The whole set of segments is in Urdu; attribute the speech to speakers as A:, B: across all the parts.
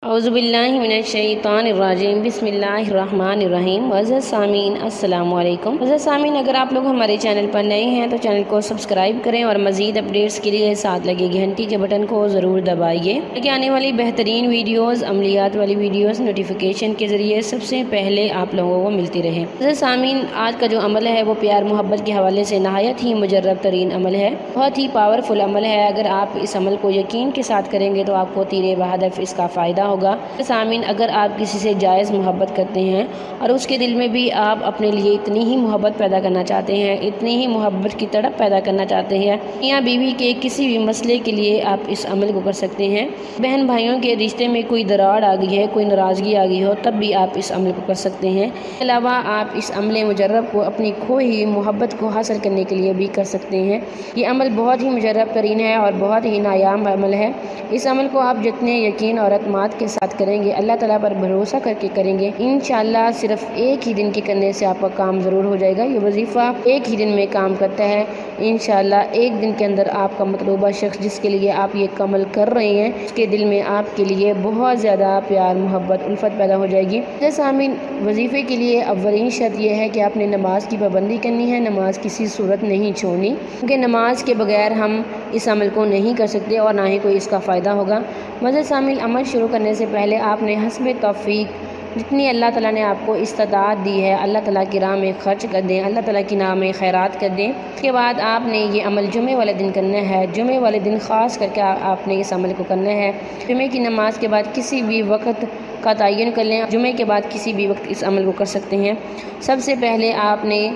A: اعوذ باللہ من الشیطان الرجیم بسم اللہ الرحمن الرحیم۔ معزز سامعین السلام علیکم۔ معزز سامعین، اگر آپ لوگ ہمارے چینل پر نئے ہیں تو چینل کو سبسکرائب کریں اور مزید اپڈیٹس کے لیے ساتھ لگے گھنٹی کے بٹن کو ضرور دبائیے تاکہ آنے والی بہترین ویڈیوز، عملیات والی ویڈیوز نوٹیفیکیشن کے ذریعے سب سے پہلے آپ لوگوں کو ملتی رہے۔ معزز سامعین، آج کا جو عمل ہے وہ پیار محبت کے حوالے سے نہایت ہی مجرب ترین عمل ہے، بہت ہی پاورفل عمل ہے۔ اگر آپ اس عمل کو یقین کے ساتھ کریں گے تو آپ کو تیر بہدف اس کا فائدہ ہوگا۔ سامعین، اگر آپ کسی سے جائز محبت کرتے ہیں اور اس کے دل میں بھی آپ اپنے لیے اتنی ہی محبت پیدا کرنا چاہتے ہیں، اتنی ہی محبت کی تڑپ پیدا کرنا چاہتے ہیں، میاں بیوی کے کسی بھی مسئلے کے لیے آپ اس عمل کو کر سکتے ہیں۔ بہن بھائیوں کے رشتے میں کوئی دراڑ آ گئی ہے، کوئی ناراضگی آ گئی ہو، تب بھی آپ اس عمل کو کر سکتے ہیں۔ اس کے علاوہ آپ اس عمل مجرب کو اپنی کھوئی ہوئی محبت کو حاصل کرنے کے لیے بھی کر سکتے ہیں۔ یہ عمل بہت ہی مجرب ترین ہے اور بہت ہی نایاب عمل ہے۔ اس عمل کو آپ جتنے یقین اور اعتماد کے ساتھ کریں گے، اللہ تعالیٰ پر بھروسہ کر کے کریں گے، انشاءاللہ صرف ایک ہی دن کے کرنے سے آپ کا کام ضرور ہو جائے گا۔ یہ وظیفہ ایک ہی دن میں کام کرتا ہے۔ انشاءاللہ ایک دن کے اندر آپ کا مطلوبہ شخص جس کے لیے آپ یہ عمل کر رہے ہیں، اس کے دل میں آپ کے لیے بہت زیادہ پیار، محبت، الفت پیدا ہو جائے گی۔ جیسے آمین، وظیفے کے لیے اولین شرط یہ ہے کہ آپ نے نماز کی پابندی کرنی ہے، نماز کسی صورت نہیں چھوڑنی، کیونکہ نماز کے بغیر ہم اس عمل کو نہیں کر سکتے اور نہ ہی کوئی اس کا فائدہ ہوگا۔ معزز سامعین، عمل شروع کرنے سے پہلے آپ نے حسب توفیق جتنی اللہ تعالیٰ نے آپ کو استطاعت دی ہے، اللہ تعالیٰ کی راہ میں خرچ کر دیں، اللہ تعالیٰ کی راہ میں خیرات کر دیں۔ اس کے بعد آپ نے یہ عمل جمعے والے دن کرنا ہے۔ جمعے والے دن خاص کر کے آپ نے اس عمل کو کرنا ہے۔ جمعے کی نماز کے بعد کسی بھی وقت کا تعین کر لیں، جمعے کے بعد کسی بھی وقت اس عمل کو کر سکتے ہیں۔ سب سے پہلے آپ نے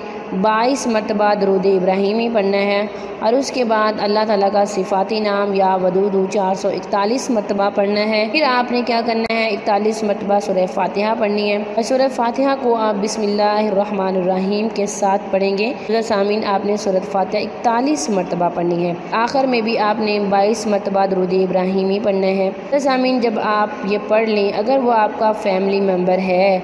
A: 22 مرتبہ درود ابراہیمی پڑھنا ہے اور اس کے بعد اللہ تعالیٰ کا صفاتی نام یا ودود 441 مرتبہ پڑھنا ہے۔ پھر آپ نے کیا کرنا ہے، 41 مرتبہ سورہ فاتحہ پڑھنی ہے اور سورہ فاتحہ کو آپ بسم اللہ الرحمن الرحیم کے ساتھ پڑھیں گے۔ سامعین، آپ نے سورہ فاتحہ 41 مرتبہ پڑھنی ہے۔ آخر میں بھی آپ نے 22 مرتبہ درود ابراہیمی پڑھنا ہے۔ سامعین، جب آپ یہ پڑھ لیں، اگر وہ آپ کا فیملی ممبر ہے،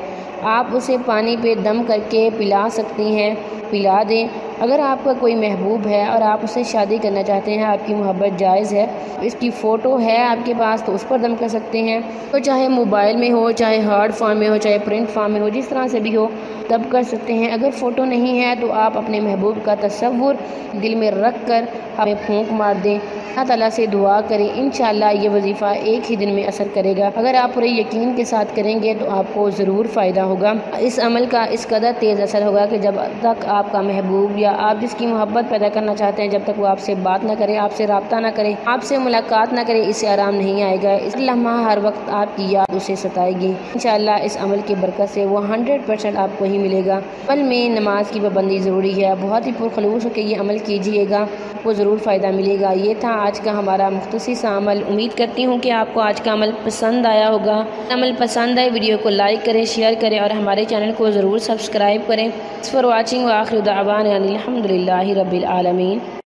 A: آپ اسے پانی پہ دم کر کے پلا سکتی ہیں، پلا دیں۔ اگر آپ کا کوئی محبوب ہے اور آپ اسے شادی کرنا چاہتے ہیں، آپ کی محبت جائز ہے، اس کی فوٹو ہے آپ کے پاس تو اس پر دم کر سکتے ہیں، تو چاہے موبائل میں ہو، چاہے ہارڈ فارم میں ہو، چاہے پرنٹ فارم میں ہو، جس طرح سے بھی ہو تب کر سکتے ہیں۔ اگر فوٹو نہیں ہے تو آپ اپنے محبوب کا تصور دل میں رکھ کر ہمیں پھونک مار دیں، اللہ تعالیٰ سے دعا کریں، انشاءاللہ یہ وظیفہ ایک ہی دن میں اثر کرے گا۔ اگر آپ پورے یقین کے ساتھ کریں گے تو آپ کو ضرور فائدہ ہوگا۔ اس عمل کا اس قدر تیز اثر ہوگا کہ جب تک آپ کا محبوب یا آپ جس کی محبت پیدا کرنا چاہتے ہیں، جب تک وہ آپ سے بات نہ کرے، آپ سے رابطہ نہ کرے، آپ سے ملاقات نہ کرے، اسے آرام نہیں آئے گا۔ اس لمحہ ہر وقت آپ کی یاد اسے ستائے گی۔ انشاءاللہ اس عمل کی برکت سے وہ 100% آپ کو ہی ملے گا۔ عمل میں نماز کی پابندی ضروری ہے، بہت ہی پرخلوص ہو کے یہ عمل کیجیے گا، وہ ضرور فائدہ ملے گا۔ یہ تھا آج کا ہمارا مختصر سا عمل۔ امید کرتی ہوں کہ آپ کو آج کا عمل پسند آیا ہوگا۔ عمل پسند آئے ویڈیو کو لائک کریں، شیئر کریں اور ہمارے چینل کو ضرور سبسکرائب کریں۔ Thanks for watching وآخر دعوانا الحمدللہ رب العالمین۔